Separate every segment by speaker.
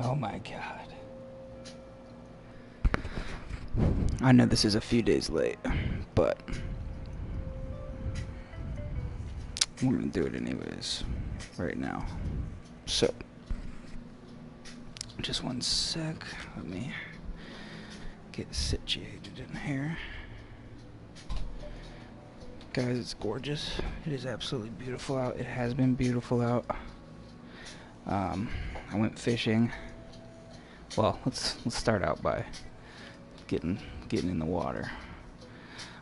Speaker 1: Oh my god. I know this is a few days late, but we're gonna do it anyways right now. So, just one sec. Let me get situated in here. Guys, it's gorgeous. It is absolutely beautiful out. It has been beautiful out. I went fishing. Well, let's start out by getting in the water.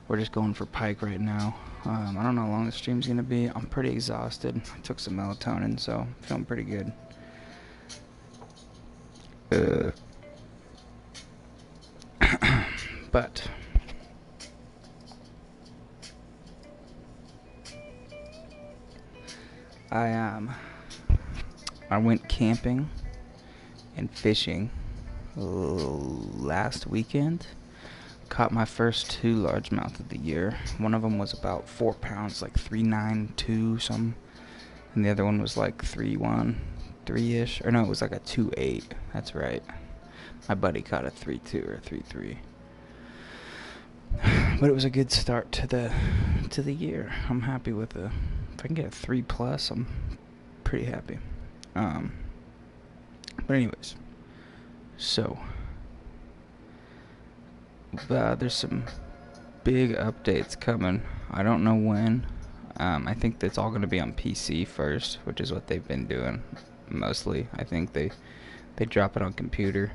Speaker 1: We're just going for pike right now. I don't know how long the stream's gonna be. I'm pretty exhausted. I took some melatonin, so I'm feeling pretty good. But I went camping and fishing last weekend. Caught my first 2 largemouth of the year. One of them was about 4 pounds, like 3.92 something, and the other one was like 3.1, 3-ish. Or no, it was like a 2.8. That's right. My buddy caught a 3.2 or 3.3. But it was a good start to the year. I'm happy with if I can get a 3 plus, I'm pretty happy. But anyways, so there's some big updates coming. I don't know when. I think that's all going to be on PC first, which is what they've been doing mostly. I think they drop it on computer,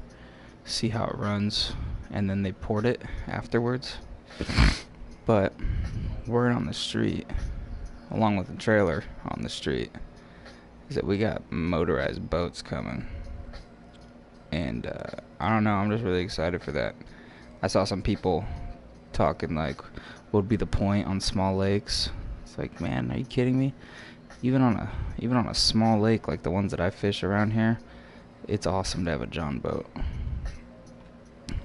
Speaker 1: see how it runs, and then they port it afterwards. But word on the street, along with the trailer on the street, is that we got motorized boats coming. And I don't know, I'm just really excited for that. I saw some people talking like, what would be the point on small lakes? It's like, man, are you kidding me? Even on a small lake like the ones that I fish around here, it's awesome to have a John boat,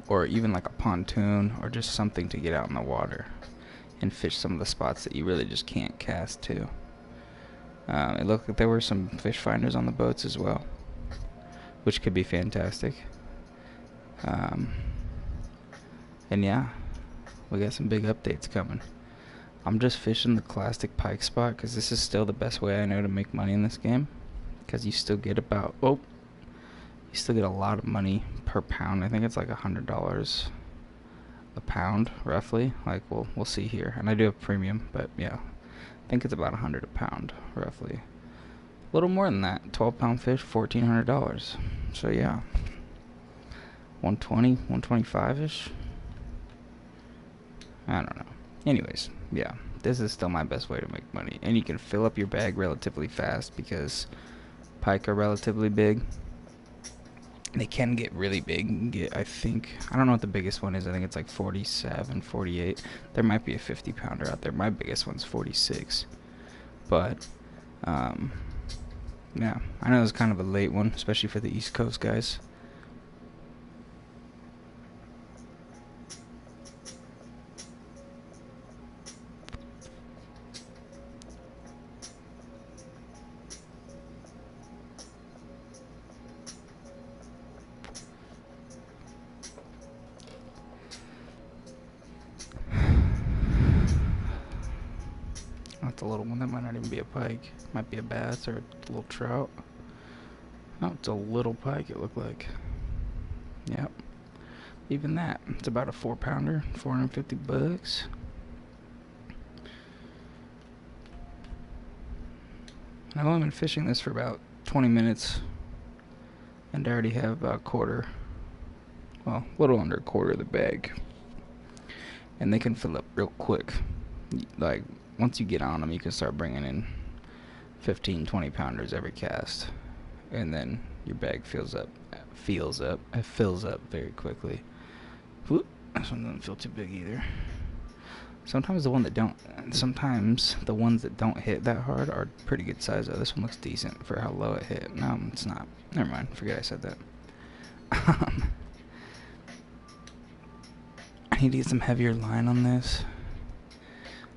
Speaker 1: or even like a pontoon, or just something to get out in the water and fish some of the spots that you really just can't cast to. It looked like there were some fish finders on the boats as well, which could be fantastic. And yeah, we got some big updates coming. I'm just fishing the classic pike spot because this is still the best way I know to make money in this game. Because you still get you still get a lot of money per pound. I think it's like $100 a pound, roughly. Like we'll see here. And I do have premium, but yeah, I think it's about $100 a pound, roughly. A little more than that. 12-pound fish, $1,400. So yeah, 120, 125-ish. I don't know. Anyways, yeah, this is still my best way to make money. And you can fill up your bag relatively fast because pike are relatively big. They can get really big. I don't know what the biggest one is. I think it's like 47, 48. There might be a 50-pounder out there. My biggest one's 46. But, yeah, I know it's kind of a late one, especially for the East Coast guys. That's a little one. That might not even be a pike. Might be a bass or a little trout. Oh, it's a little pike, it looked like. Yep. Even that. It's about a 4-pounder, $450. I've only been fishing this for about 20 minutes. And I already have a little under a quarter of the bag. And they can fill up real quick. Like, once you get on them, you can start bringing in 15, 20-pounders every cast. And then your bag fills up very quickly. Whoop, this one doesn't feel too big either. Sometimes the ones that don't hit that hard are pretty good size though. This one looks decent for how low it hit. No, it's not. Never mind, forget I said that. I need to get some heavier line on this.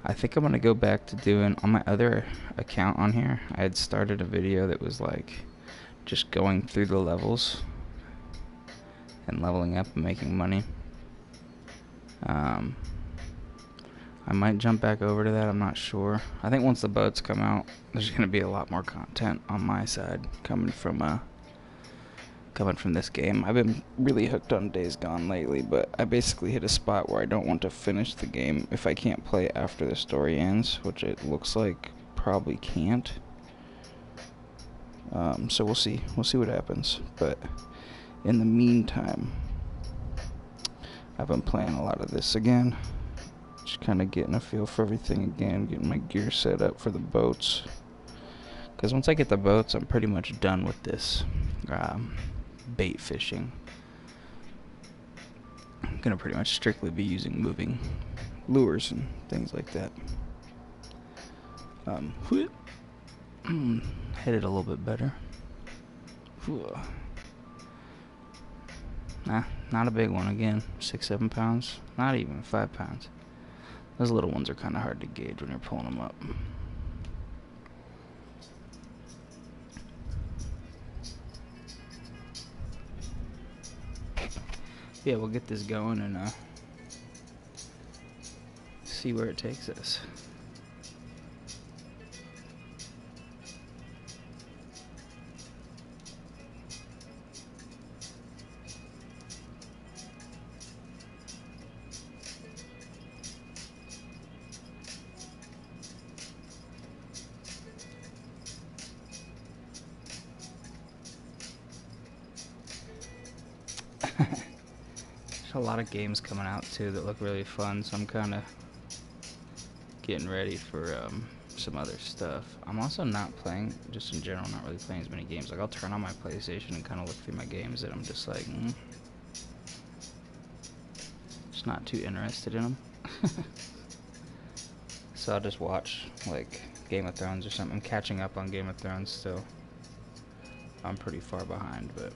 Speaker 1: I think I'm going to go back to doing, on my other account on here, I had started a video that was like just going through the levels and leveling up and making money. I might jump back over to that, I'm not sure. I think once the boats come out, there's going to be a lot more content on my side coming from this game. I've been really hooked on Days Gone lately, but I basically hit a spot where I don't want to finish the game if I can't play after the story ends, which it looks like probably can't. So we'll see what happens. But in the meantime, I've been playing a lot of this again. Just kind of getting a feel for everything again, getting my gear set up for the boats. Because once I get the boats, I'm pretty much done with this bait fishing. I'm going to pretty much strictly be using moving lures and things like that. Hit it a little bit better. Nah, not a big one again. 6-7 pounds. Not even 5 pounds. Those little ones are kind of hard to gauge when you're pulling them up. Yeah, we'll get this going and see where it takes us. There's a lot of games coming out too that look really fun, so I'm kind of getting ready for some other stuff. I'm also not playing, just in general, not really playing as many games. Like, I'll turn on my PlayStation and kind of look through my games and I'm just like, just not too interested in them. So I'll just watch, like, Game of Thrones or something. I'm catching up on Game of Thrones still. I'm pretty far behind, but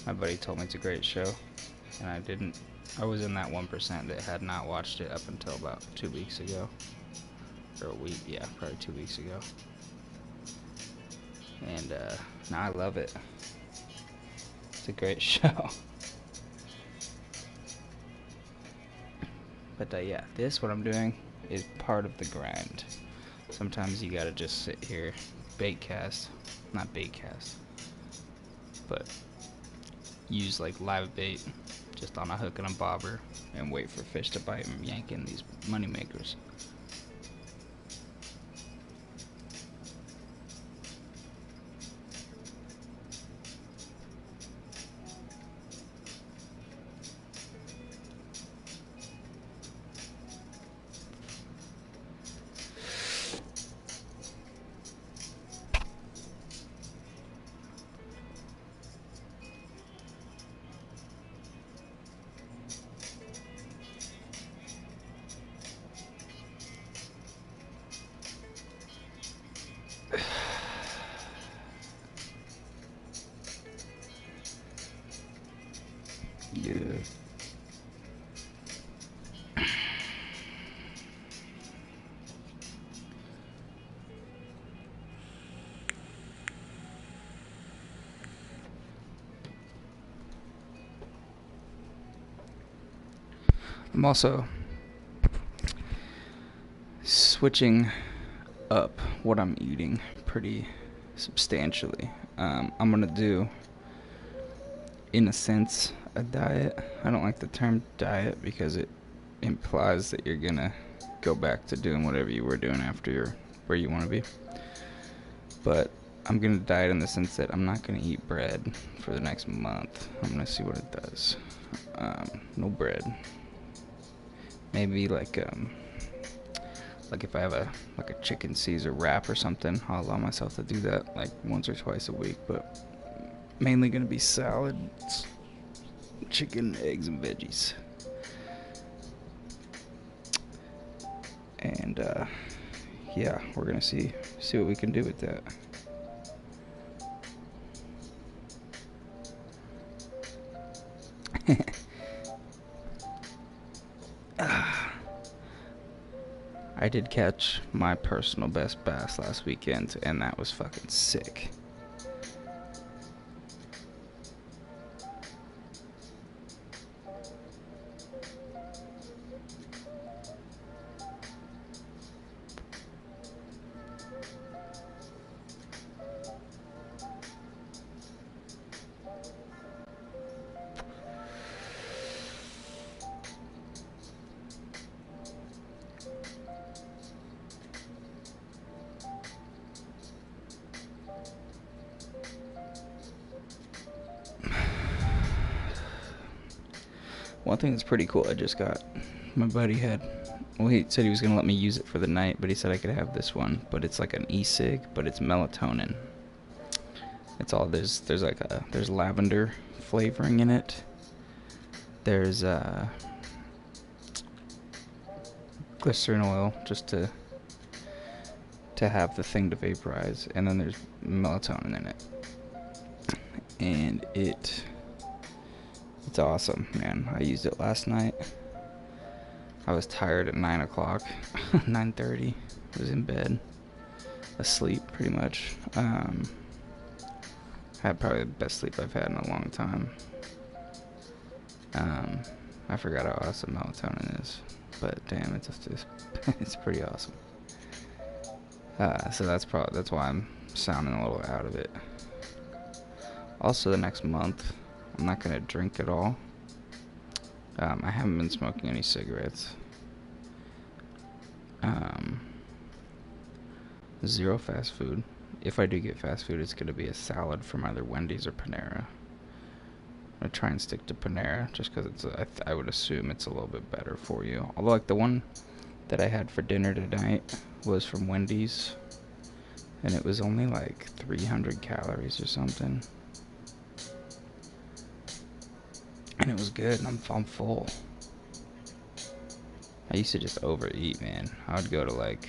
Speaker 1: my buddy told me it's a great show, and I was in that 1% that had not watched it up until about 2 weeks ago. Or a week, yeah, probably 2 weeks ago. And now I love it. It's a great show. But yeah, what I'm doing is part of the grind. Sometimes you gotta just sit here, not bait cast, but use like live bait just on a hook and a bobber and wait for fish to bite and yank in these money makers. Yeah. I'm also switching up what I'm eating pretty substantially. I'm gonna do, in a sense, a diet. I don't like the term diet because it implies that you're gonna go back to doing whatever you were doing after you're where you want to be. But I'm gonna diet in the sense that I'm not gonna eat bread for the next month. I'm gonna see what it does. No bread. Maybe like if I have a chicken Caesar wrap or something, I'll allow myself to do that like once or twice a week, but mainly gonna be salads, chicken, eggs, and veggies. And yeah, we're gonna see what we can do with that. I did catch my personal best bass last weekend, and that was fucking sick. One thing that's pretty cool I just got, my buddy had, well, he said he was going to let me use it for the night, but he said I could have this one, but it's like an e-cig, but it's melatonin. It's all, there's lavender flavoring in it. There's glycerin oil just to have the thing to vaporize, and then there's melatonin in it. And it's awesome, man. I used it last night. I was tired at 9 o'clock, 9:30. I was in bed, asleep pretty much. Had probably the best sleep I've had in a long time. I forgot how awesome melatonin is, but damn, it's it's pretty awesome. So that's why I'm sounding a little out of it. Also, the next month, I'm not gonna drink at all. I haven't been smoking any cigarettes. Zero fast food. If I do get fast food, it's gonna be a salad from either Wendy's or Panera. I'm gonna try and stick to Panera just because I would assume it's a little bit better for you. Although, like, the one that I had for dinner tonight was from Wendy's, and it was only like 300 calories or something. And it was good, and I'm full. I used to just overeat, man. I would go to, like,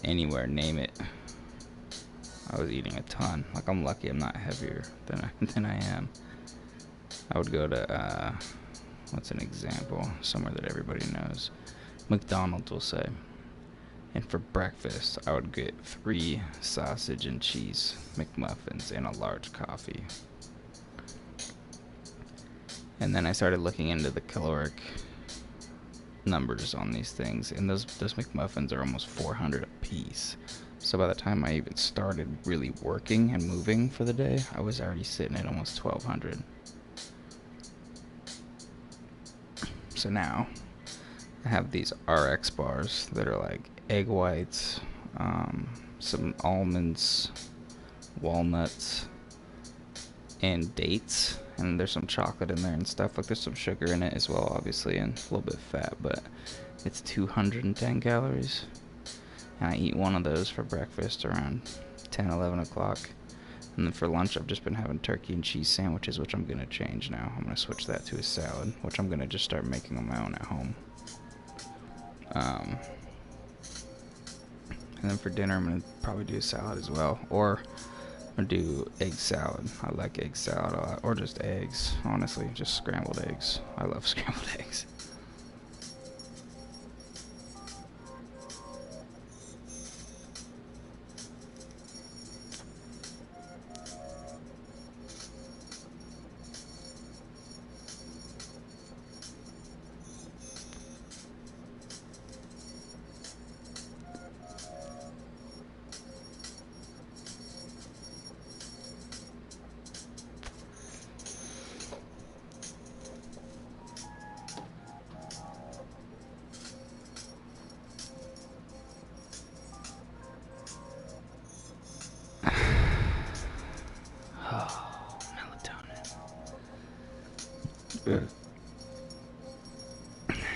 Speaker 1: anywhere, name it. I was eating a ton. Like, I'm lucky I'm not heavier than I am. I would go to, what's an example? Somewhere that everybody knows. McDonald's, will say. And for breakfast, I would get 3 sausage and cheese McMuffins and a large coffee. And then I started looking into the caloric numbers on these things, and those McMuffins are almost 400 a piece. So by the time I even started really working and moving for the day, I was already sitting at almost 1,200. So now I have these RX bars that are like egg whites, some almonds, walnuts, and dates, and there's some chocolate in there and stuff. Like, there's some sugar in it as well, obviously, and a little bit of fat, but it's 210 calories. And I eat one of those for breakfast around 10, 11 o'clock. And then for lunch, I've just been having turkey and cheese sandwiches, which I'm going to change now. I'm going to switch that to a salad, which I'm going to just start making on my own at home. And then for dinner, I'm going to probably do a salad as well. Or I'm going to do egg salad. I like egg salad a lot. Or just eggs, honestly. Just scrambled eggs. I love scrambled eggs.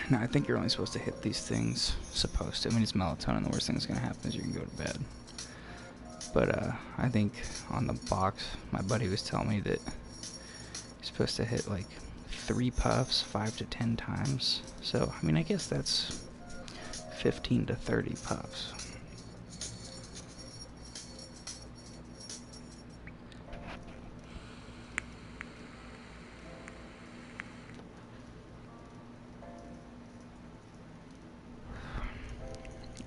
Speaker 1: No, I think you're only supposed to hit these things. Supposed to. I mean, it's melatonin. The worst thing that's going to happen is you can go to bed. But I think on the box, my buddy was telling me that you're supposed to hit like 3 puffs 5 to 10 times. So, I mean, I guess that's 15 to 30 puffs.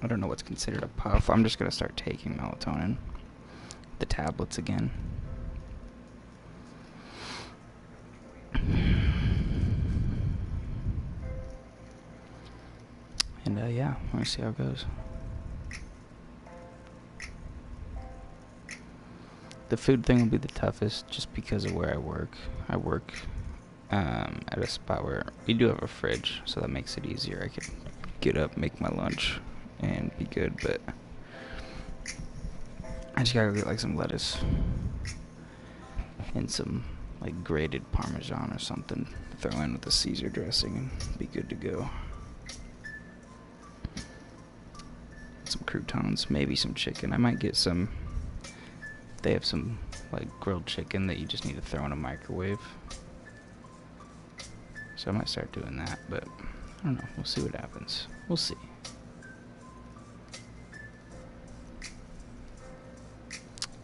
Speaker 1: I don't know what's considered a puff. I'm just going to start taking melatonin. The tablets again. yeah, we'll see how it goes. The food thing will be the toughest just because of where I work. I work at a spot where we do have a fridge, so that makes it easier. I can get up, make my lunch, and be good, but I just gotta get like some lettuce and some like grated Parmesan or something, throw in with the Caesar dressing and be good to go. Some croutons, maybe some chicken. I might get some, they have some like grilled chicken that you just need to throw in a microwave. So I might start doing that, but I don't know. We'll see what happens. We'll see.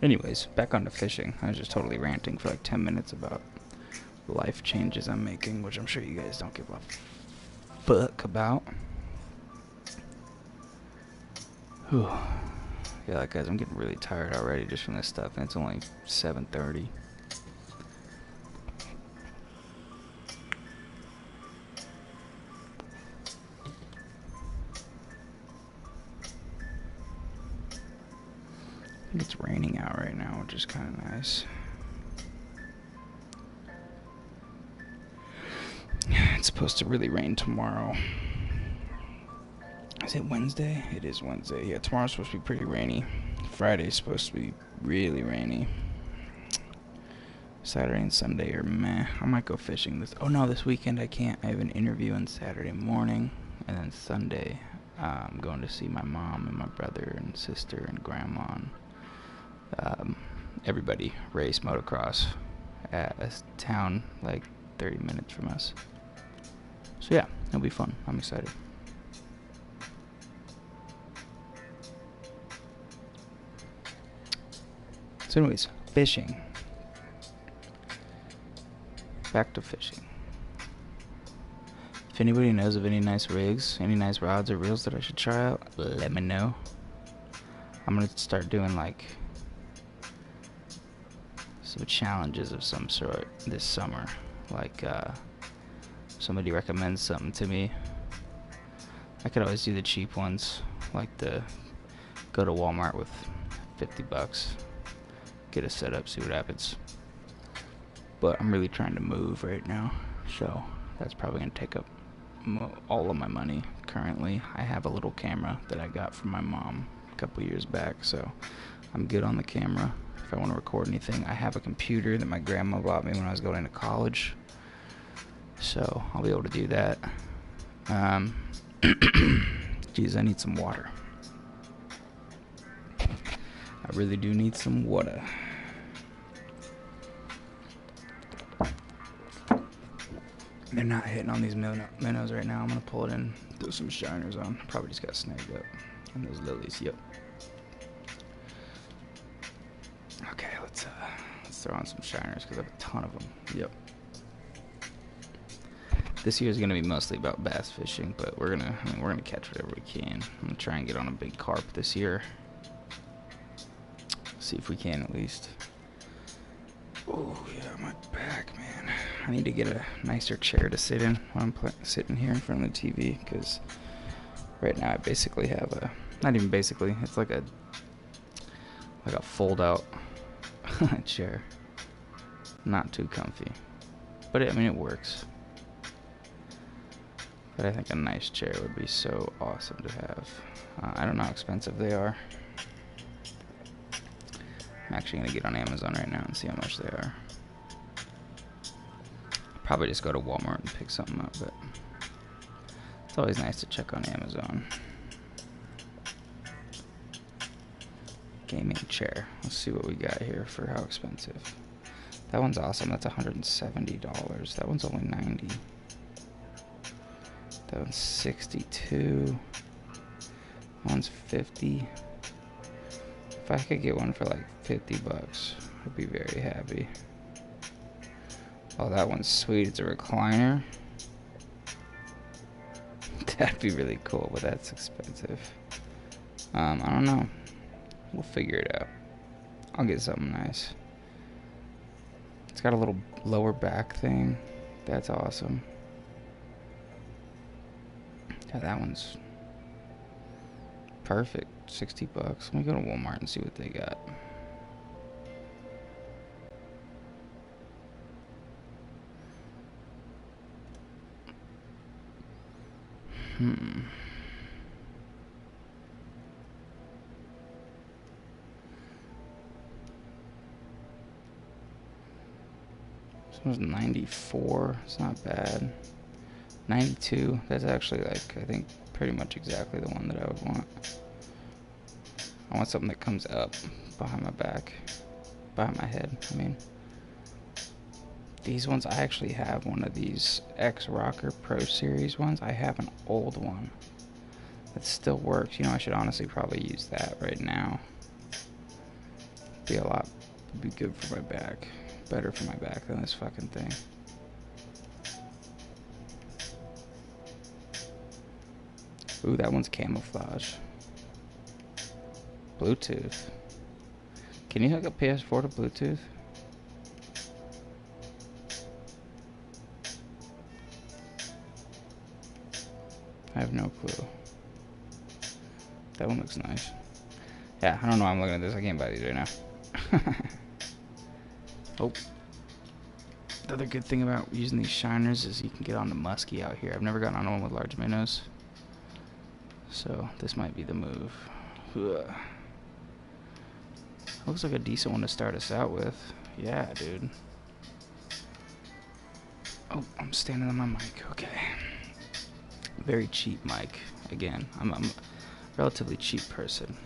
Speaker 1: Anyways, back on to fishing. I was just totally ranting for like 10 minutes about life changes I'm making, which I'm sure you guys don't give a fuck about. Whew. Yeah, like, guys, I'm getting really tired already just from this stuff, and it's only 7:30. I think it's raining out right now, which is kind of nice. It's supposed to really rain tomorrow. Is it Wednesday? It is Wednesday. Yeah, tomorrow's supposed to be pretty rainy. Friday's supposed to be really rainy. Saturday and Sunday are meh. I might go fishing this. Oh no, this weekend I can't. I have an interview on Saturday morning, and then Sunday I'm going to see my mom and my brother and sister and grandma and everybody race motocross at a town like 30 minutes from us. So yeah, it'll be fun. I'm excited. So anyways, fishing. Back to fishing. If anybody knows of any nice rigs, any nice rods or reels that I should try out, let me know. I'm going to start doing like some challenges of some sort this summer. Like somebody recommends something to me. I could always do the cheap ones, like the go to Walmart with $50. Get a setup, see what happens. But I'm really trying to move right now, so that's probably going to take up all of my money currently. I have a little camera that I got from my mom a couple years back, so I'm good on the camera. If I want to record anything, I have a computer that my grandma bought me when I was going to college, so I'll be able to do that. Geez, I need some water. I really do need some water. They're not hitting on these minnows right now. I'm going to pull it in, throw some shiners on. Probably just got snagged up. And those lilies, yep. Okay, let's throw on some shiners because I have a ton of them. Yep. This year is going to be mostly about bass fishing, but we're gonna catch whatever we can. I'm going to try and get on a big carp this year. See if we can at least. Oh yeah, my back, man. I need to get a nicer chair to sit in when I'm sitting here in front of the TV, because right now I basically have a, not even basically, it's like a fold out chair. Not too comfy, but I mean it works. But I think a nice chair would be so awesome to have. I don't know how expensive they are. I'm actually going to get on Amazon right now and see how much they are. Probably just go to Walmart and pick something up, but it's always nice to check on Amazon. Gaming chair. Let's see what we got here for how expensive. That one's awesome. That's $170. That one's only $90. That one's $62. That one's $50. If I could get one for like $50, I'd be very happy. Oh, that one's sweet. It's a recliner. That'd be really cool, but that's expensive. I don't know. We'll figure it out. I'll get something nice. It's got a little lower back thing. That's awesome. Yeah, that one's Perfect. 60 bucks. Let me go to Walmart and see what they got. This one's 94. It's not bad. 92. That's actually, like, I think pretty much exactly the one that I would want. I want something that comes up behind my back. Behind my head, I mean. These ones, I actually have one of these X-Rocker Pro Series ones. I have an old one that still works. You know, I should honestly probably use that right now. Would be good for my back. Better for my back than this fucking thing. Ooh, that one's camouflage. Bluetooth. Can you hook up PS4 to Bluetooth? I have no clue. That one looks nice. Yeah, I don't know why I'm looking at this. I can't buy these right now. Oh. The other good thing about using these shiners is you can get on the muskie out here. I've never gotten on one with large minnows. So this might be the move. Ugh. Looks like a decent one to start us out with. Yeah, dude. Oh, I'm standing on my mic. Okay. Very cheap mic. Again, I'm a relatively cheap person.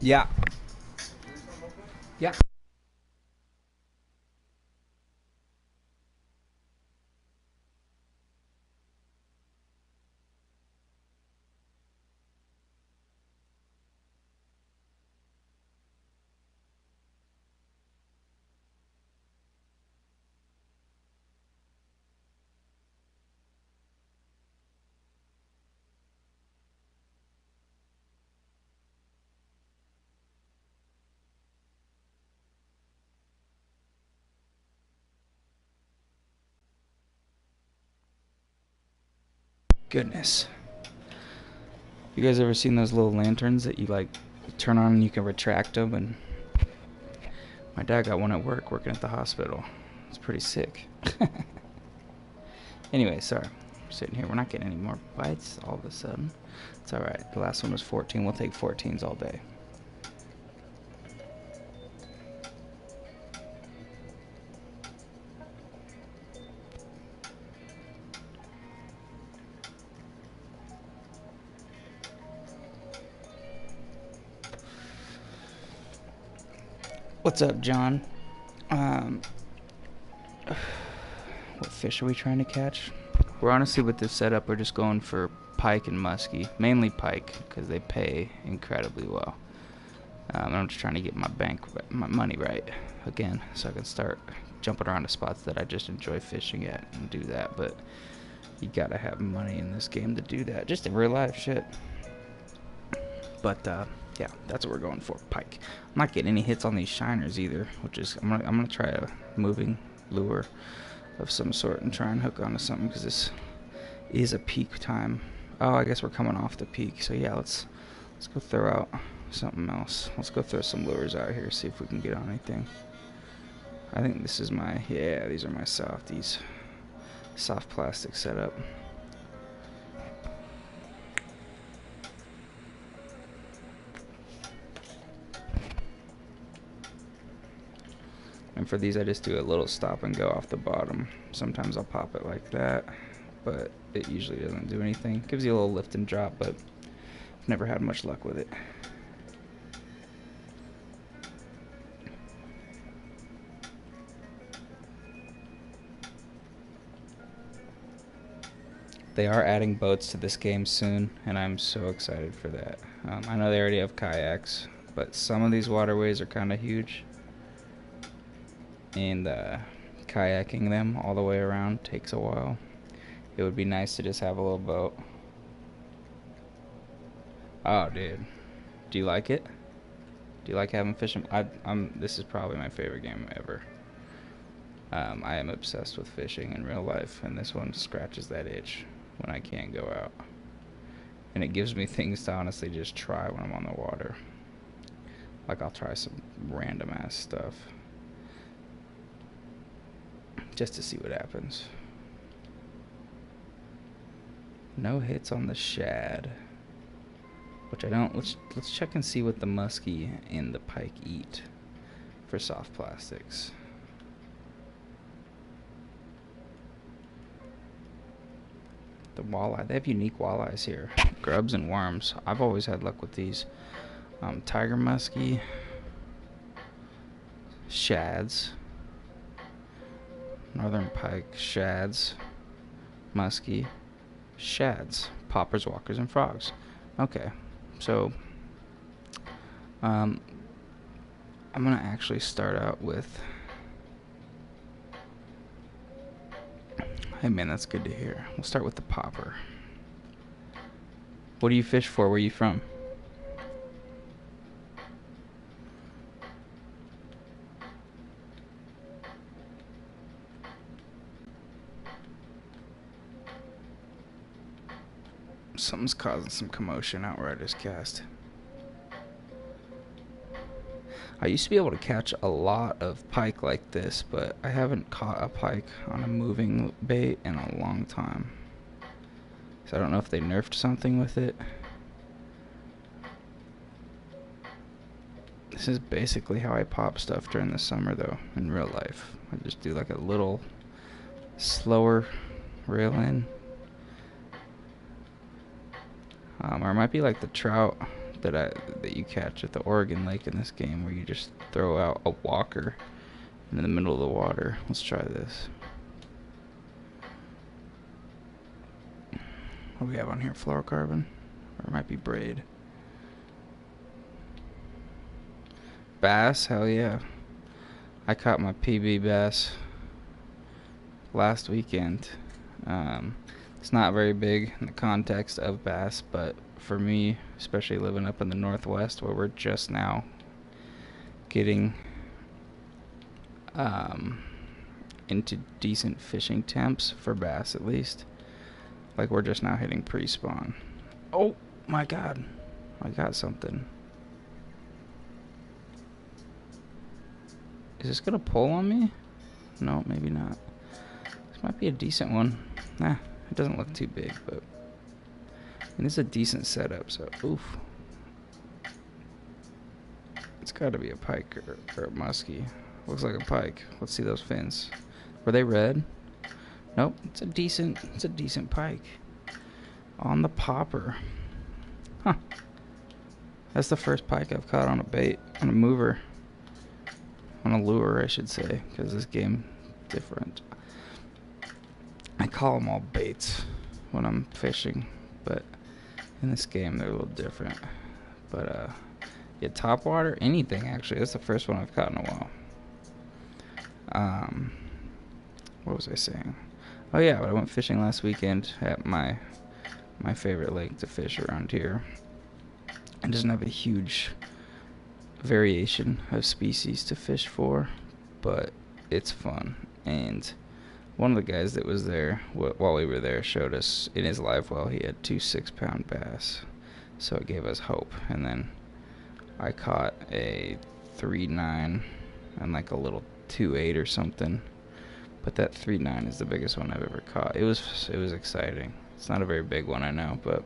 Speaker 1: Yeah. Yeah. Goodness. You guys ever seen those little lanterns that you like turn on and you can retract them? And my dad got one at work working at the hospital. It's pretty sick. Anyway, sorry. We're sitting here. We're not getting any more bites all of a sudden. It's alright. The last one was 14. We'll take 14s all day. What's up, John? What fish are we trying to catch? We're honestly, with this setup, we're just going for pike and muskie. Mainly pike, because they pay incredibly well. I'm just trying to get my money right again, so I can start jumping around to spots that I just enjoy fishing at and do that. But you gotta have money in this game to do that, just in real life shit. But yeah, that's what we're going for, pike. I'm not getting any hits on these shiners either, which is I'm gonna try a moving lure of some sort and try and hook onto something, because this is a peak time. Oh, I guess we're coming off the peak, so yeah, let's go throw out something else. Let's go throw some lures out here, see if we can get on anything. I think this is my, yeah, these are my softies. Soft plastic setup. And for these, I just do a little stop and go off the bottom. Sometimes I'll pop it like that, but it usually doesn't do anything. Gives you a little lift and drop, but I've never had much luck with it. They are adding boats to this game soon, and I'm so excited for that. I know they already have kayaks, but some of these waterways are kind of huge. And kayaking them all the way around takes a while. It would be nice to just have a little boat. Oh, dude. Do you like it? Do you like having fishing? This is probably my favorite game ever. I am obsessed with fishing in real life, and this one scratches that itch when I can't go out. And it gives me things to honestly just try when I'm on the water. Like, I'll try some random ass stuff just to see what happens. No hits on the shad, which I don't. Let's check and see what the muskie and the pike eat for soft plastics. The walleye, they have unique walleyes here. Grubs and worms. I've always had luck with these. Tiger muskie, shads, northern pike, shads, muskie, shads, poppers, walkers, and frogs. Okay, so I'm gonna actually start out with. Hey man, that's good to hear. We'll start with the popper. What do you fish for? Where are you from? Something's causing some commotion out where I just cast. I used to be able to catch a lot of pike like this, but I haven't caught a pike on a moving bait in a long time. So I don't know if they nerfed something with it. This is basically how I pop stuff during the summer, though, in real life. I just do like a little slower reel in. Or it might be like the trout that you catch at the Oregon Lake in this game, where you just throw out a walker in the middle of the water. Let's try this. What do we have on here? Fluorocarbon? Or it might be braid. Bass? Hell yeah. I caught my PB bass last weekend. It's not very big in the context of bass, but for me, especially living up in the Northwest, where we're just now getting into decent fishing temps for bass, at least. Like, we're just now hitting pre-spawn. Oh my god, I got something. Is this gonna pull on me? No, maybe not. This might be a decent one. Nah, it doesn't look too big, but and it's a decent setup, so oof. It's gotta be a pike or a muskie. Looks like a pike. Let's see those fins. Were they red? Nope, it's a decent pike. On the popper. Huh. That's the first pike I've caught on a bait, on a mover. On a lure, I should say, because this game different. I call them all baits when I'm fishing, but in this game they're a little different. But yeah, topwater, anything actually. That's the first one I've caught in a while. What was I saying? Oh yeah, I went fishing last weekend at my favorite lake to fish around here. It doesn't have a huge variation of species to fish for, but it's fun. And one of the guys that was there while we were there showed us in his live well he had 2 6-pound bass, so it gave us hope. And then I caught a 3.9 and like a little 2.8 or something, but that 3.9 is the biggest one I've ever caught. It was exciting. It's not a very big one, I know, but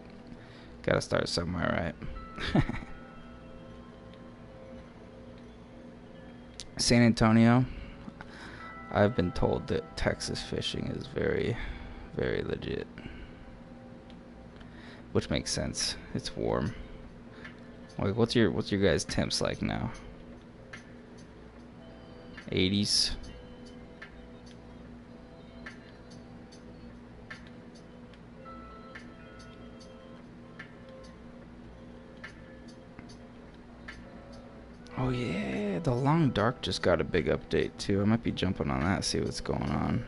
Speaker 1: gotta start somewhere, right? San Antonio, I've been told that Texas fishing is very, very legit, which makes sense. It's warm. Like, what's your guys' temps like now? 80s. Oh yeah, Yeah, the Long Dark just got a big update too. I might be jumping on that, see what's going on.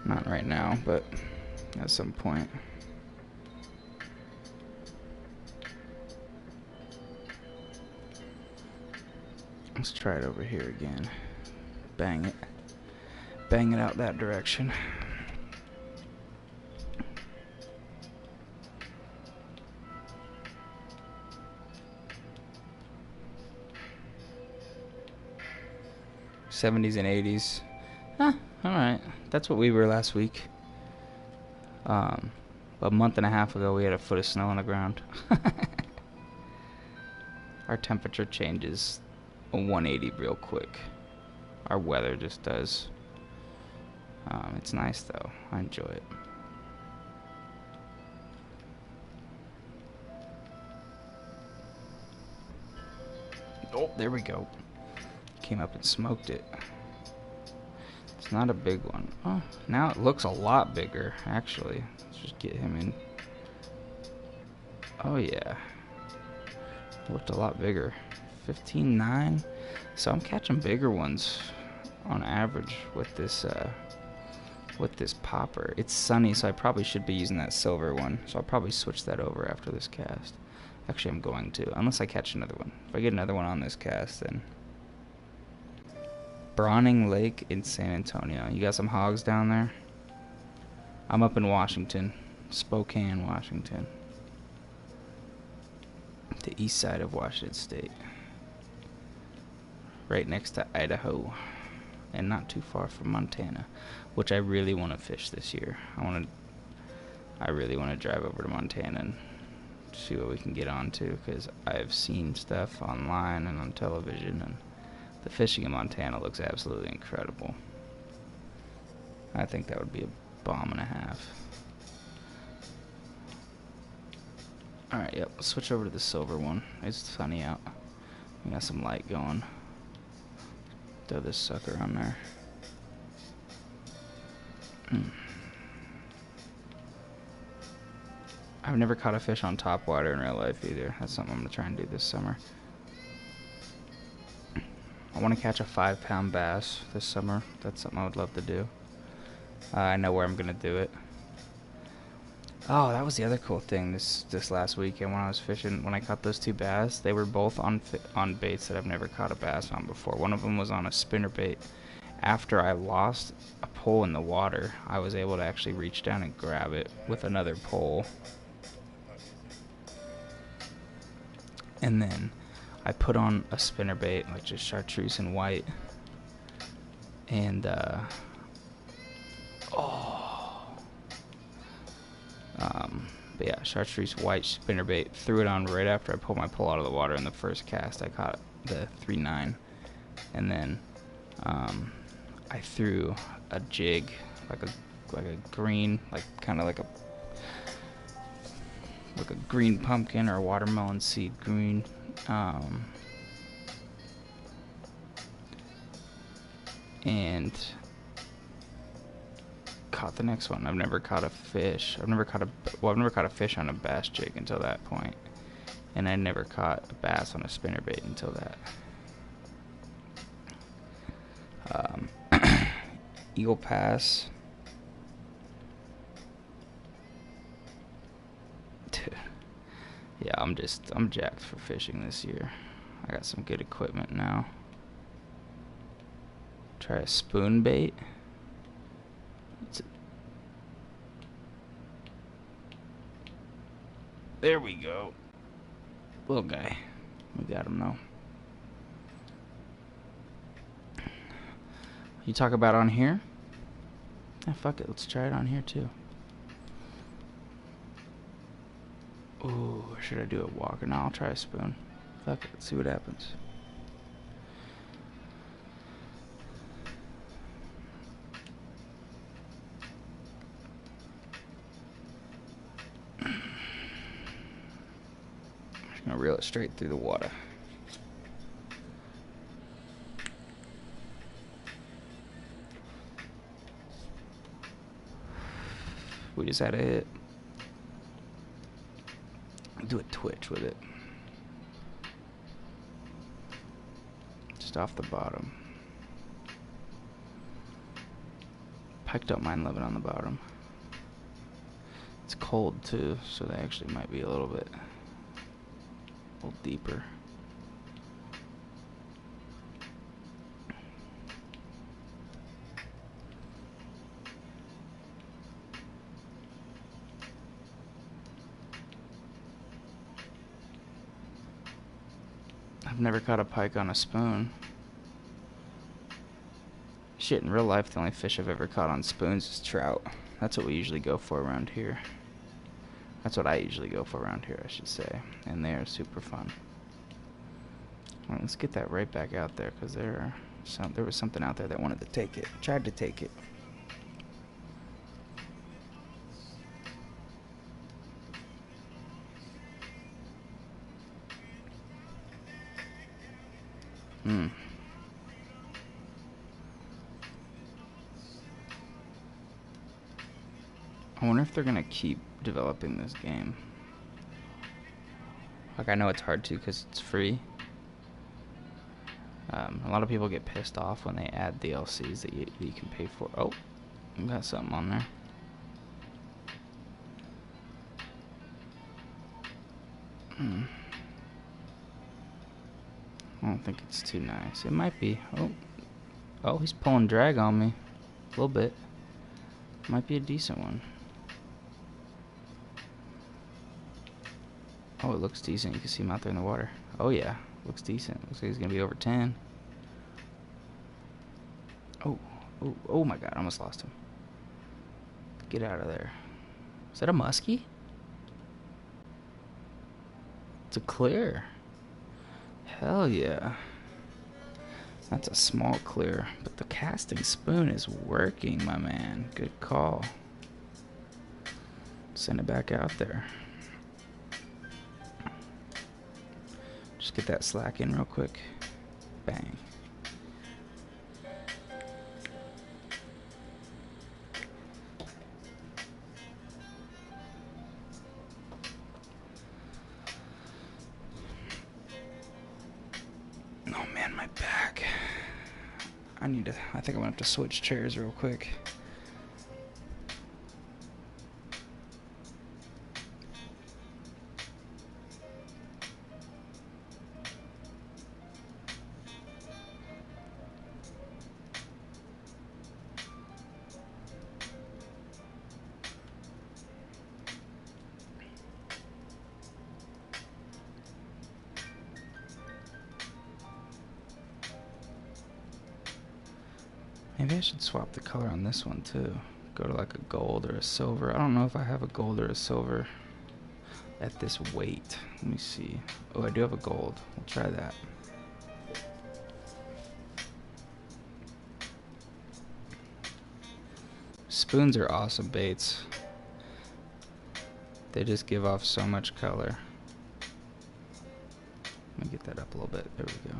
Speaker 1: Not right now, but at some point. Let's try it over here again. Bang it. Bang it out that direction. '70s and '80s. Huh, alright. That's what we were last week. A month and a half ago we had a foot of snow on the ground. Our temperature changes 180 real quick. Our weather just does. It's nice though. I enjoy it. Oh, there we go. Came up and smoked it. It's not a big one. Oh, now it looks a lot bigger, actually. Let's just get him in. Oh yeah. Looked a lot bigger. 15.9. So I'm catching bigger ones on average with this popper. It's sunny, so I probably should be using that silver one. So I'll probably switch that over after this cast. Actually, I'm going to, unless I catch another one. If I get another one on this cast, then Brawning Lake in San Antonio. You got some hogs down there? I'm up in Washington, Spokane, Washington. The east side of Washington State. Right next to Idaho. And not too far from Montana, which I really want to fish this year. I really want to drive over to Montana and see what we can get onto, because I've seen stuff online and on television, and the fishing in Montana looks absolutely incredible. I think that would be a bomb and a half. Alright, yep, let's switch over to the silver one. It's sunny out. We got some light going. Throw this sucker on there. I've never caught a fish on top water in real life either. That's something I'm going to try and do this summer. I want to catch a 5-pound bass this summer. That's something I would love to do. I know where I'm going to do it. Oh, that was the other cool thing this last weekend when I was fishing. When I caught those 2 bass, they were both on baits that I've never caught a bass on before. One of them was on a spinner bait. After I lost a pole in the water, I was able to actually reach down and grab it with another pole. And then I put on a spinner bait, like just chartreuse and white. And, but yeah, chartreuse white spinnerbait. Threw it on right after I pulled my pole out of the water in the first cast. I caught the 3.9, and then I threw a jig, like a green, like kind of like a green pumpkin or a watermelon seed green. And caught the next one. I've never caught a fish. I've never caught a fish on a bass jig until that point, and I never caught a bass on a spinnerbait until that. Eagle Pass. Yeah, I'm jacked for fishing this year. I got some good equipment now. Try a spoon bait. There we go. Little guy. We got him though. You talk about on here? Yeah, fuck it. Let's try it on here too. Ooh, or should I do a walker? No, I'll try a spoon. Fuck it. Let's see what happens. I'm gonna reel it straight through the water. We just had a hit. Do a twitch with it. just off the bottom. Pike don't mind living on the bottom. It's cold too, so they actually might be a little deeper. I've never caught a pike on a spoon. Shit, in real life, the only fish I've ever caught on spoons is trout. That's what we usually go for around here. That's what I usually go for around here, I should say. And they are super fun. Alright, let's get that right back out there, because there was something out there that wanted to take it. Tried to take it. I wonder if they're gonna keep developing this game. Like, I know it's hard to because it's free. A lot of people get pissed off when they add DLCs that you can pay for. Oh, we got something on there. I don't think it's too nice. It might be. Oh, he's pulling drag on me. A little bit. Might be a decent one. Oh, it looks decent. You can see him out there in the water. Oh, yeah. Looks decent. Looks like he's going to be over 10. Oh my god. I almost lost him. Get out of there. Is that a muskie? It's a clear. Hell yeah. That's a small clear. But the casting spoon is working, my man. Good call. Send it back out there. Just get that slack in real quick. Bang. Oh man, my back. I think I'm gonna have to switch chairs real quick. Maybe I should swap the color on this one too. Go to like a gold or a silver. I don't know if I have a gold or a silver at this weight. Let me see. Oh, I do have a gold. We'll try that. Spoons are awesome baits. They just give off so much color. Let me get that up a little bit. There we go.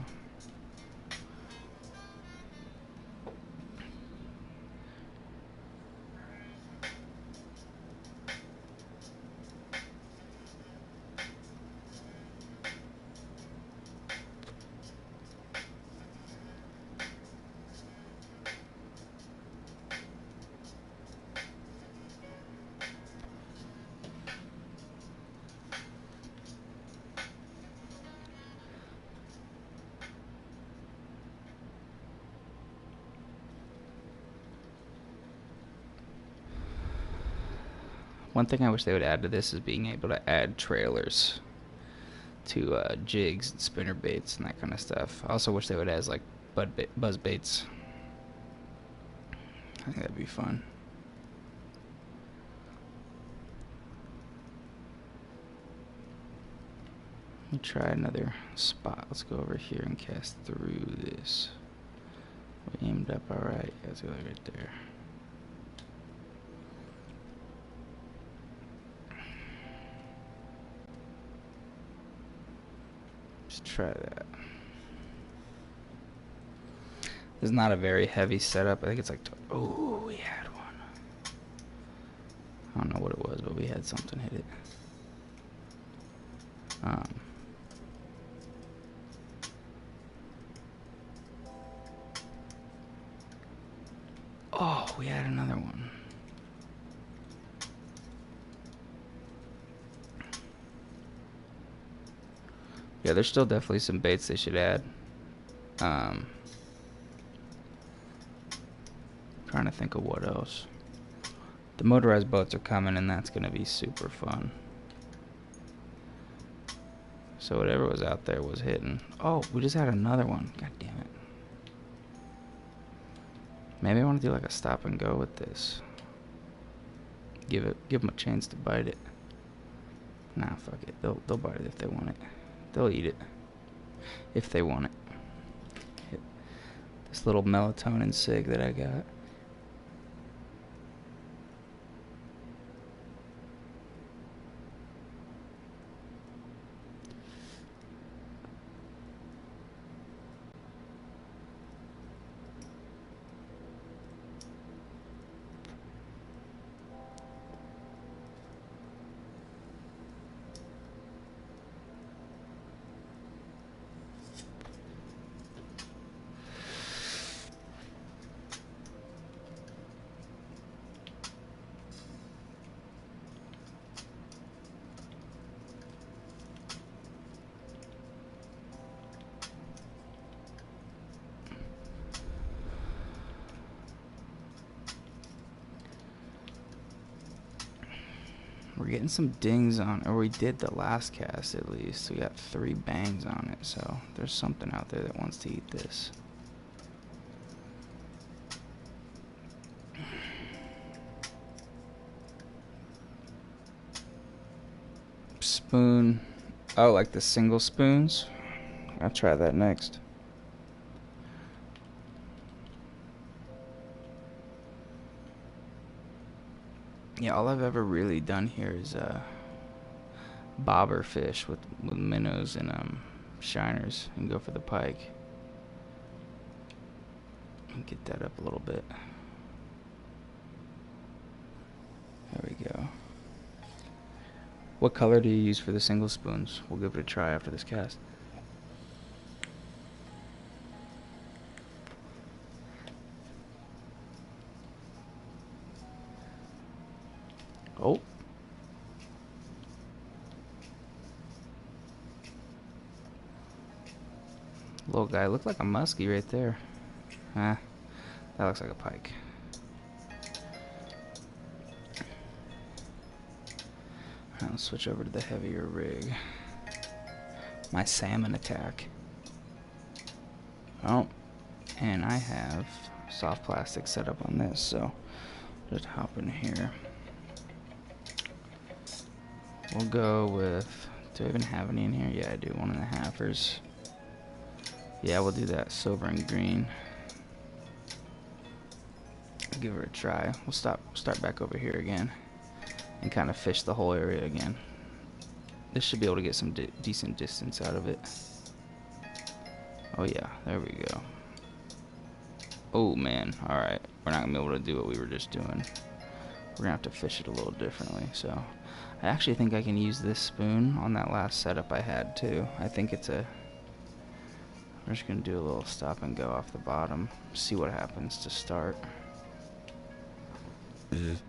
Speaker 1: One thing I wish they would add to this is being able to add trailers to jigs and spinner baits and that kind of stuff. I also wish they would add like buzz baits. I think that'd be fun. Let me try another spot. Let's go over here and cast through this. We aimed up alright. Let's go right there. Let's try that. This is not a very heavy setup. I think it's like, oh, we had one. I don't know what it was, but we had something hit it. we had another one. Yeah, there's still definitely some baits they should add. Trying to think of what else. The motorized boats are coming, and that's going to be super fun. So whatever was out there was hitting. Oh, we just had another one. God damn it. Maybe I want to do like a stop and go with this. Give them a chance to bite it. Nah, fuck it. They'll bite it if they want it. They'll eat it if they want it. This little melatonin cig that I got. We're getting some dings on, or we did the last cast at least. We got 3 bangs on it, so there's something out there that wants to eat this. Spoon. Oh, like the single spoons? I'll try that next. Yeah, all I've ever really done here is bobber fish with minnows and shiners and go for the pike. And get that up a little bit. There we go. What color do you use for the single spoons? We'll give it a try after this cast. Oh. Little guy looked like a muskie right there. Ah, that looks like a pike. I'll switch over to the heavier rig. My salmon attack. Oh, and I have soft plastic set up on this, so just hop in here. We'll go with, do I even have any in here? Yeah, I do, 1.5ers. Yeah, we'll do that, silver and green. Give her a try. We'll start back over here again and kind of fish the whole area again. This should be able to get some decent distance out of it. Oh yeah, there we go. Oh man, alright. We're not going to be able to do what we were just doing. We're going to have to fish it a little differently, so I actually think I can use this spoon on that last setup I had too. I think it's a... We're just going to do a little stop and go off the bottom. See what happens to start. This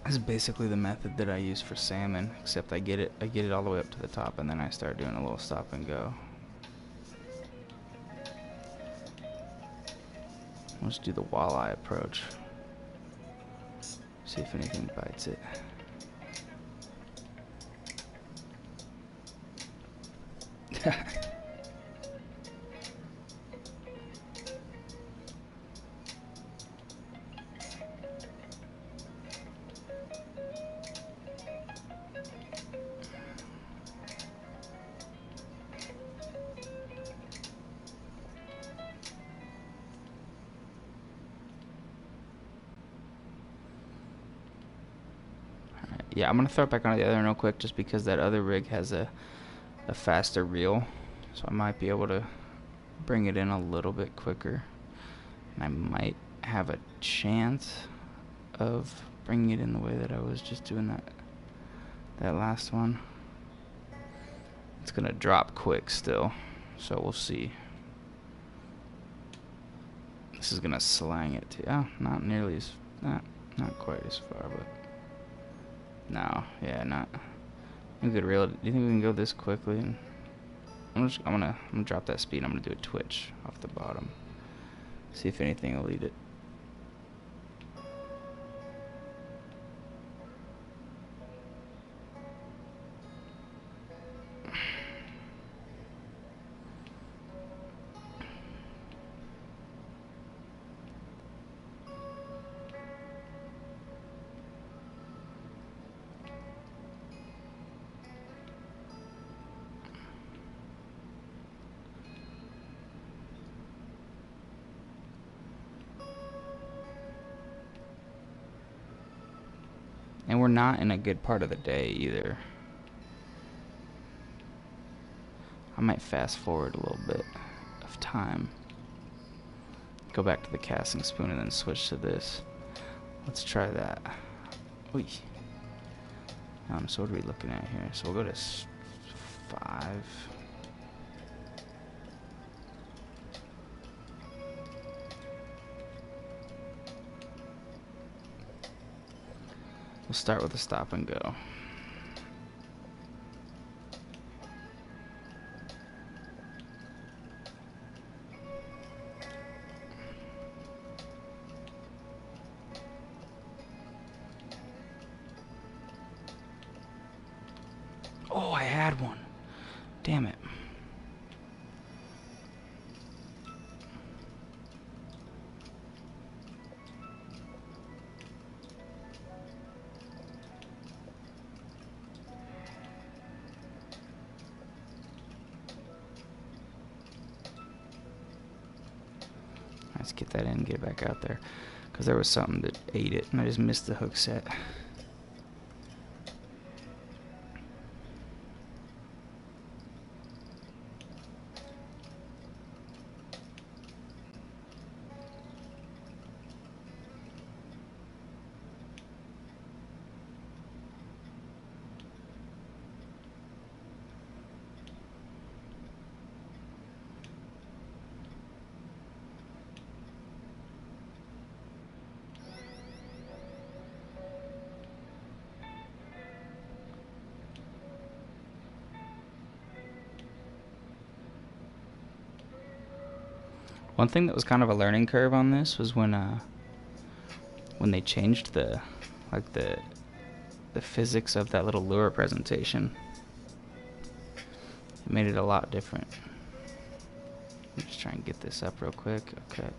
Speaker 1: is basically the method that I use for salmon, except I get it all the way up to the top and then I start doing a little stop and go. Let's do the walleye approach. See if anything bites it. Yeah, I'm going to throw it back onto the other one real quick just because that other rig has a faster reel. So I might be able to bring it in a little bit quicker. And I might have a chance of bringing it in the way that I was just doing that last one. It's going to drop quick still, so we'll see. This is gonna slang it too. Oh, not nearly as, not quite as far, but no, yeah, not. You could reel it. Do you think we can go this quickly? And I'm gonna drop that speed. I'm gonna do a twitch off the bottom. See if anything will eat it. And we're not in a good part of the day either. I might fast forward a little bit of time. Go back to the casting spoon and then switch to this. Let's try that. Oy. So what are we looking at here? So we'll go to 5. We'll start with a stop and go. Oh, I had one. Damn it. Let's get that in and get it back out there. Because there was something that ate it, and I just missed the hook set. One thing that was kind of a learning curve on this was when they changed the physics of that little lure presentation. It made it a lot different. Let me just try and get this up real quick. Okay.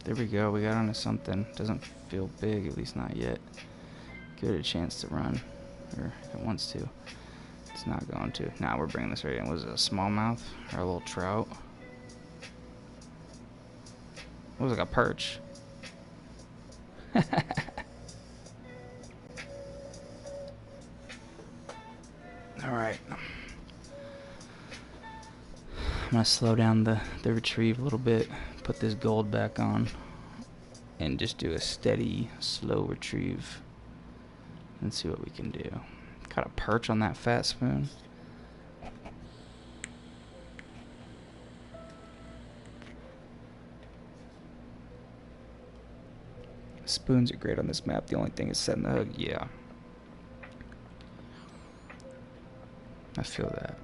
Speaker 1: There we go. We got onto something. Doesn't feel big, at least not yet. Give it a chance to run, or if it wants to. It's not going to. Now we're bringing this right in. Was it a smallmouth or a little trout? It was like a perch. All right. I'm gonna slow down the retrieve a little bit. Put this gold back on, and just do a steady, slow retrieve. And see what we can do. Got a perch on that fat spoon. Spoons are great on this map. The only thing is setting the hook. Yeah. I feel that.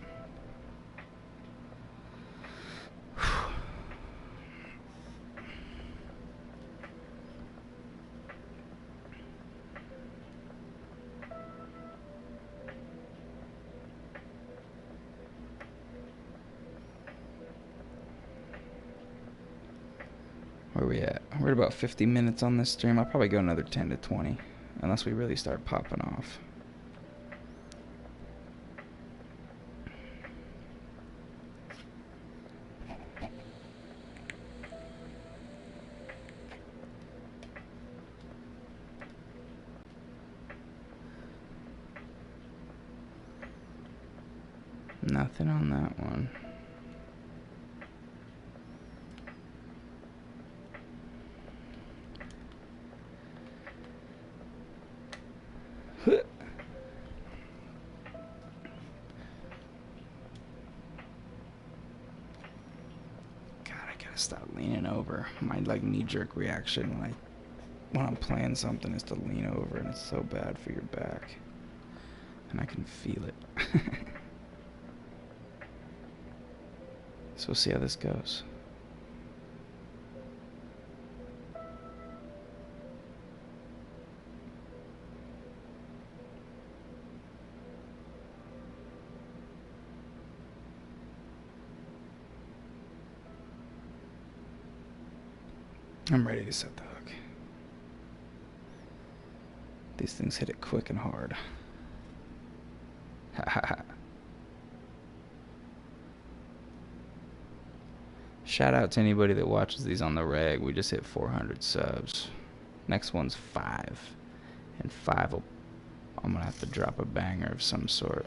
Speaker 1: Where are we at? We're at about 50 minutes on this stream. I'll probably go another 10 to 20, unless we really start popping off. Nothing on that one. gotta stop leaning over. My like knee-jerk reaction when I'm playing something is to lean over, and it's so bad for your back. And I can feel it. So we'll see how this goes. I'm ready to set the hook. These things hit it quick and hard. Ha ha ha. Shout out to anybody that watches these on the reg. We just hit 400 subs. Next one's 5. And 5 will, I'm gonna have to drop a banger of some sort.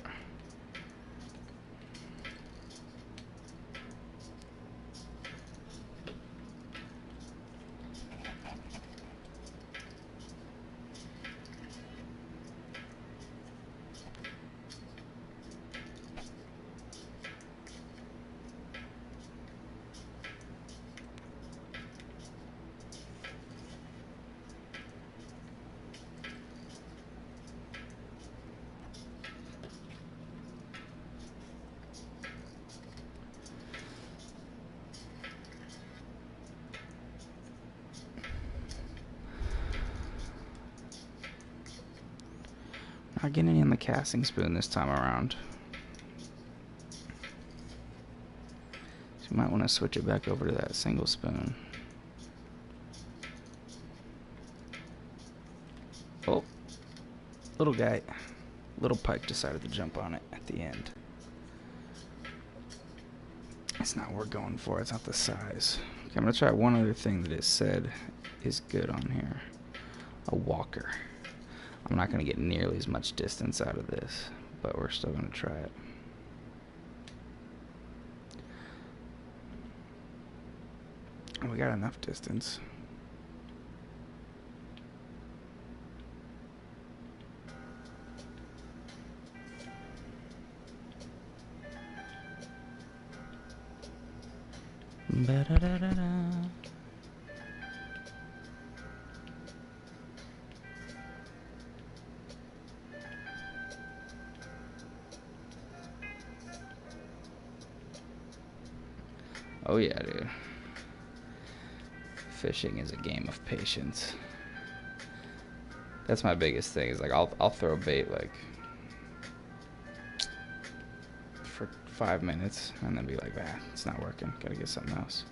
Speaker 1: Not getting any on the casting spoon this time around. So you might want to switch it back over to that single spoon. Oh, little guy, little pike decided to jump on it at the end. It's not what we're going for, it's not the size. Okay, I'm gonna try one other thing that it said is good on here. A walker. I'm not going to get nearly as much distance out of this, but we're still going to try it. We got enough distance. Ba-da-da-da-da. Oh yeah, dude. Fishing is a game of patience. That's my biggest thing. Is like I'll throw bait like for 5 minutes and then be like, it's not working. Gotta get something else.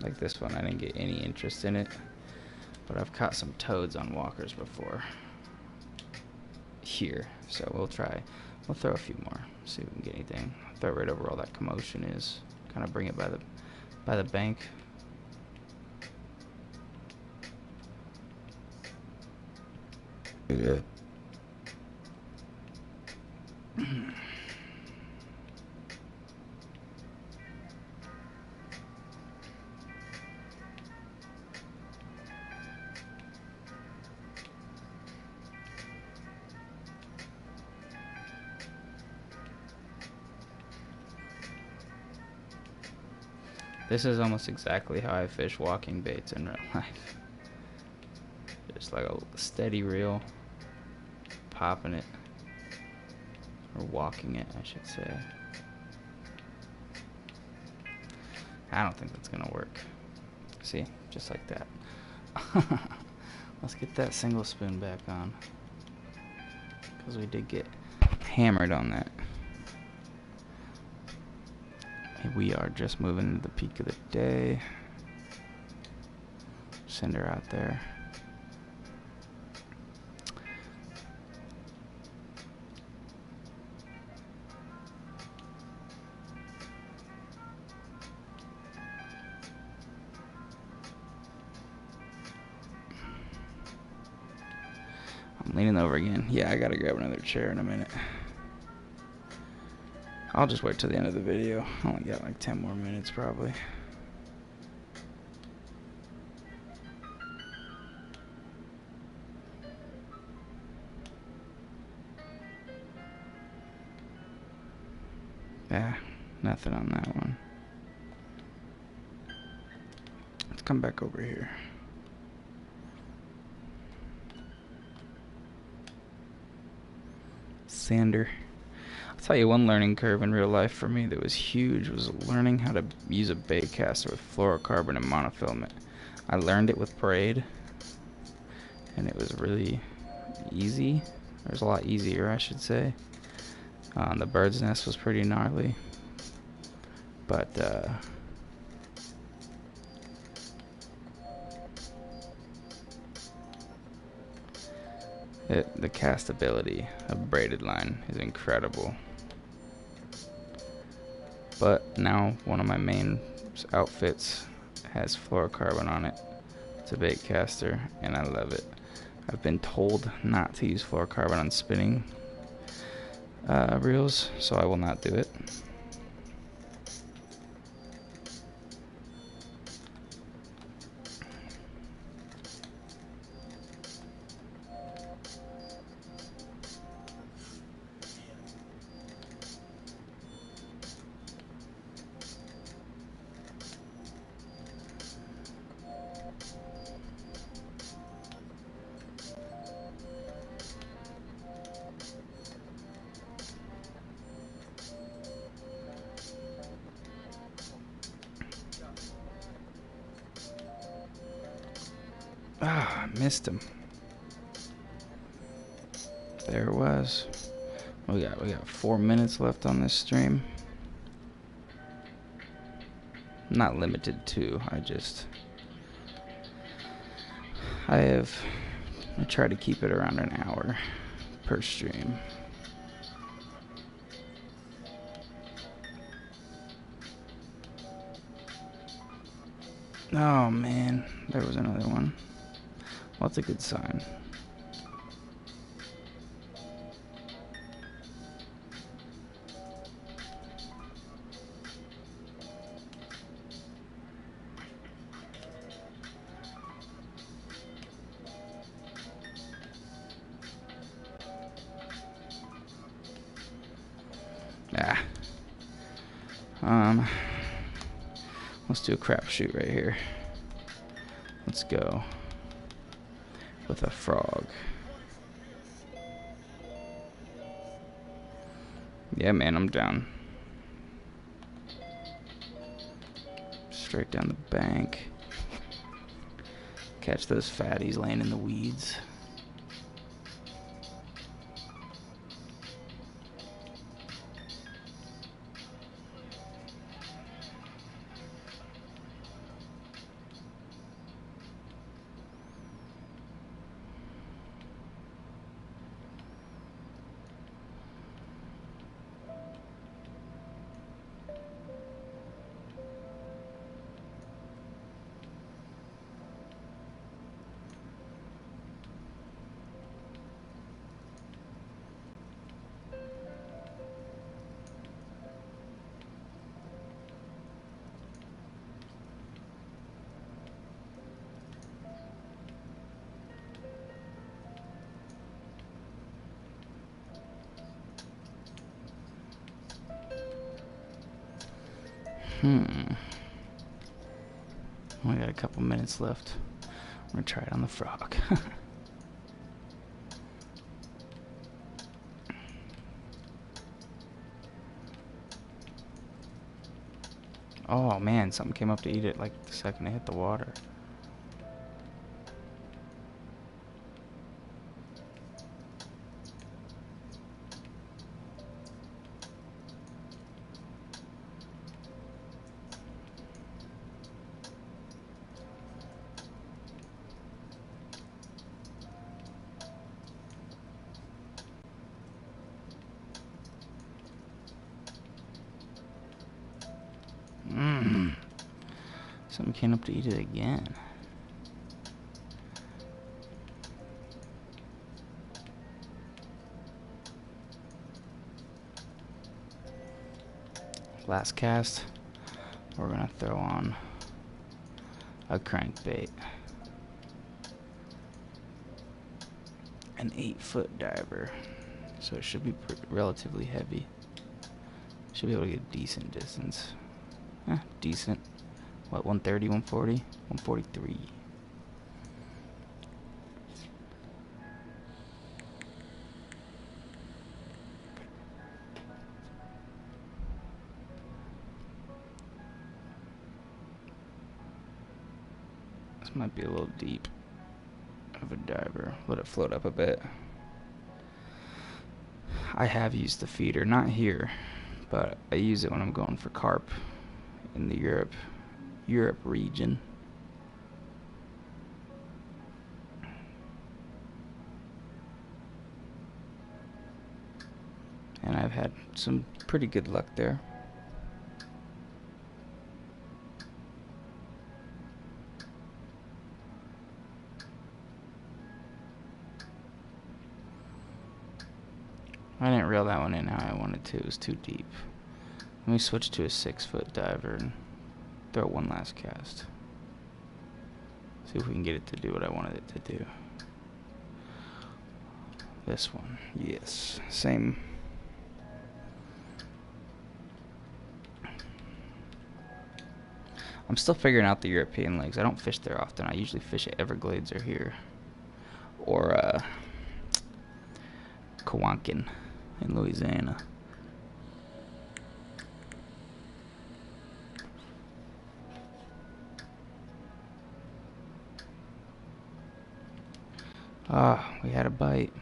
Speaker 1: Like this one, I didn't get any interest in it, but I've caught some toads on walkers before. Here, so we'll try. We'll throw a few more. See if we can get anything. Throw it right over all that commotion is. Kind of bring it by the bank. Yeah. This is almost exactly how I fish walking baits in real life. Just like a steady reel, popping it, or walking it, I should say. I don't think that's gonna work. See, just like that. Let's get that single spoon back on, because we did get hammered on that. We are just moving into the peak of the day. Send her out there. I'm leaning over again. Yeah, I gotta grab another chair in a minute. I'll just wait till the end of the video. I only got like 10 more minutes probably. Yeah, nothing on that one. come back over here. Sander. I'll tell you, one learning curve in real life for me that was huge was learning how to use a bait caster with fluorocarbon and monofilament. I learned it with braid, and it was really easy. It was a lot easier, I should say. The bird's nest was pretty gnarly, but the castability of braided line is incredible. But now one of my main outfits has fluorocarbon on it. It's a bait caster, and I love it. I've been told not to use fluorocarbon on spinning reels, so I will not do it. Ah, I missed him. There it was. We got 4 minutes left on this stream. Not limited to. I try to keep it around an hour per stream. Oh man, there was another one. Well, that's a good sign. Let's do a crapshoot right here. Let's go with a frog. Yeah, man, I'm down. Straight down the bank. Catch those fatties laying in the weeds. Only got a couple minutes left. I'm gonna try it on the frog. Oh man, something came up to eat it like the second it hit the water. Something came up to eat it again. Last cast, we're gonna throw on a crankbait. An 8-foot diver. So it should be relatively heavy. Should be able to get a decent distance. Decent. What, 130, 140, 143. This might be a little deep of a diver. Let it float up a bit. I have used the feeder, not here, but I use it when I'm going for carp in the Europe region. And I've had some pretty good luck there. I didn't reel that one in how I wanted to. It was too deep. Let me switch to a 6-foot diver and throw one last cast. See if we can get it to do what I wanted it to do. This one, yes, same. I'm still figuring out the European lakes. I don't fish there often. I usually fish at Everglades or here. Or Kawankin in Louisiana. Ah, we had a bite.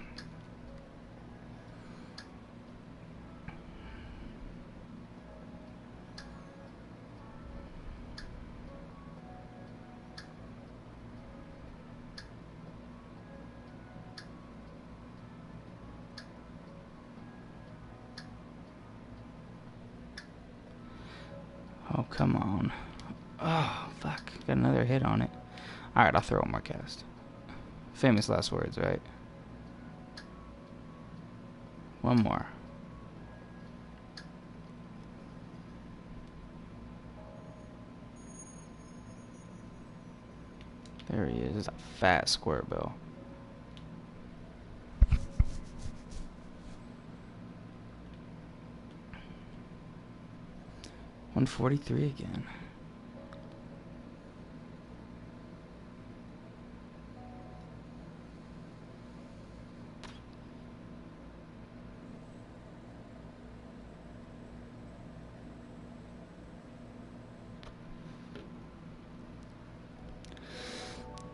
Speaker 1: Oh, come on. Oh, fuck. Got another hit on it. Alright, I'll throw one more cast. Famous last words, right? One more. There he is. It's a fat square bill. $143 again.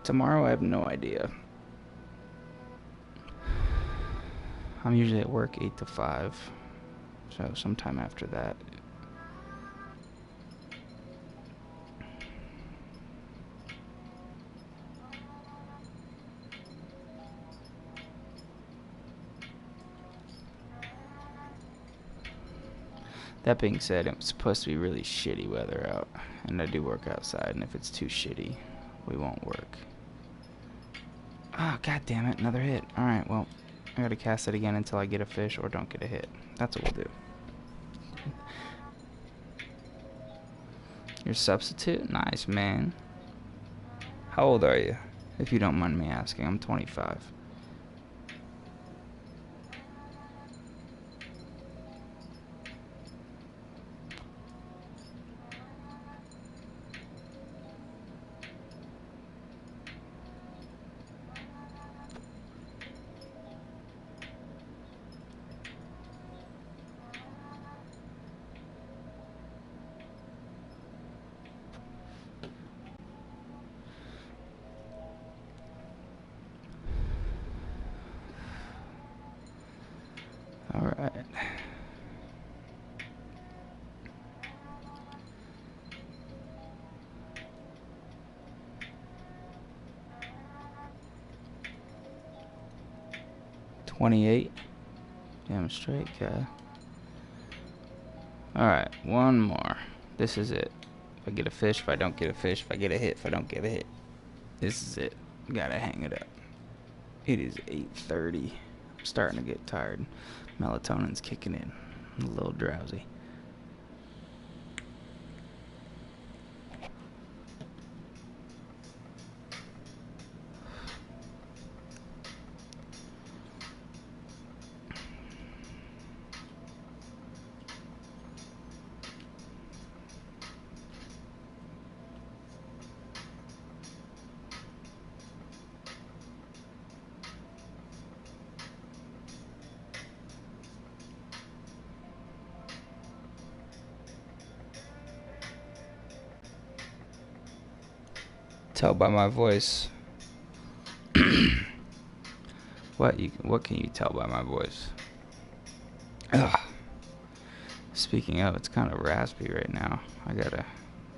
Speaker 1: Tomorrow I have no idea. I'm usually at work 8 to 5. So sometime after that. That being said, it's supposed to be really shitty weather out, and I do work outside, and if it's too shitty, we won't work. Ah, god damn it, another hit. Alright, well, I gotta cast it again until I get a fish or don't get a hit. That's what we'll do. Your substitute? Nice, man. How old are you? If you don't mind me asking. I'm 25. Alright. $28. Damn straight, guy. Alright, one more. This is it. If I get a fish, if I don't get a fish, if I get a hit, if I don't get a hit. This is it. Gotta hang it up. It is 8:30. I'm starting to get tired. Melatonin's kicking in. I'm a little drowsy. tell by my voice. What can you tell by my voice? Ugh. Speaking of, it's kind of raspy right now. I gotta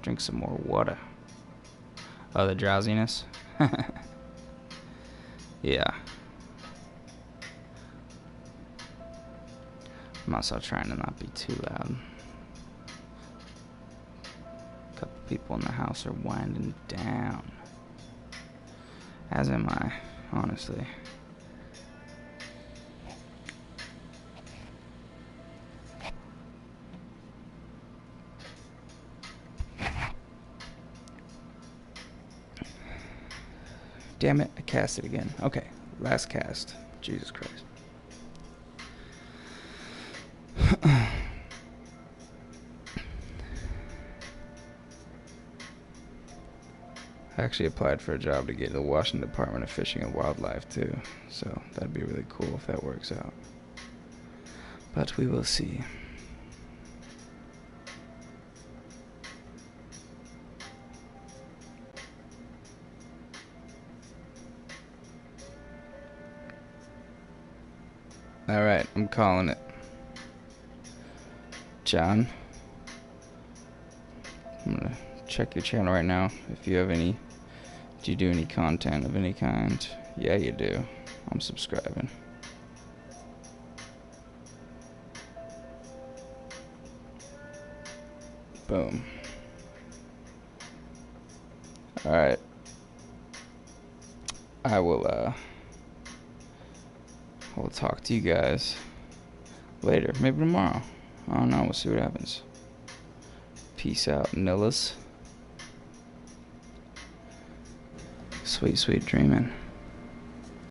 Speaker 1: drink some more water. Oh, the drowsiness? Yeah. I'm also trying to not be too loud. A couple people in the house are winding down. As am I, honestly. Damn it, I cast it again. Okay, last cast. Jesus Christ. I actually applied for a job to get to the Washington Department of Fishing and Wildlife too, so that'd be really cool if that works out. But we will see. Alright, I'm calling it. John, I'm gonna check your channel right now. If you have any, do you do any content of any kind? Yeah, you do. I'm subscribing. Boom. Alright. I will talk to you guys later. Maybe tomorrow. I don't know. We'll see what happens. Peace out, Nillis. Sweet, sweet dreaming.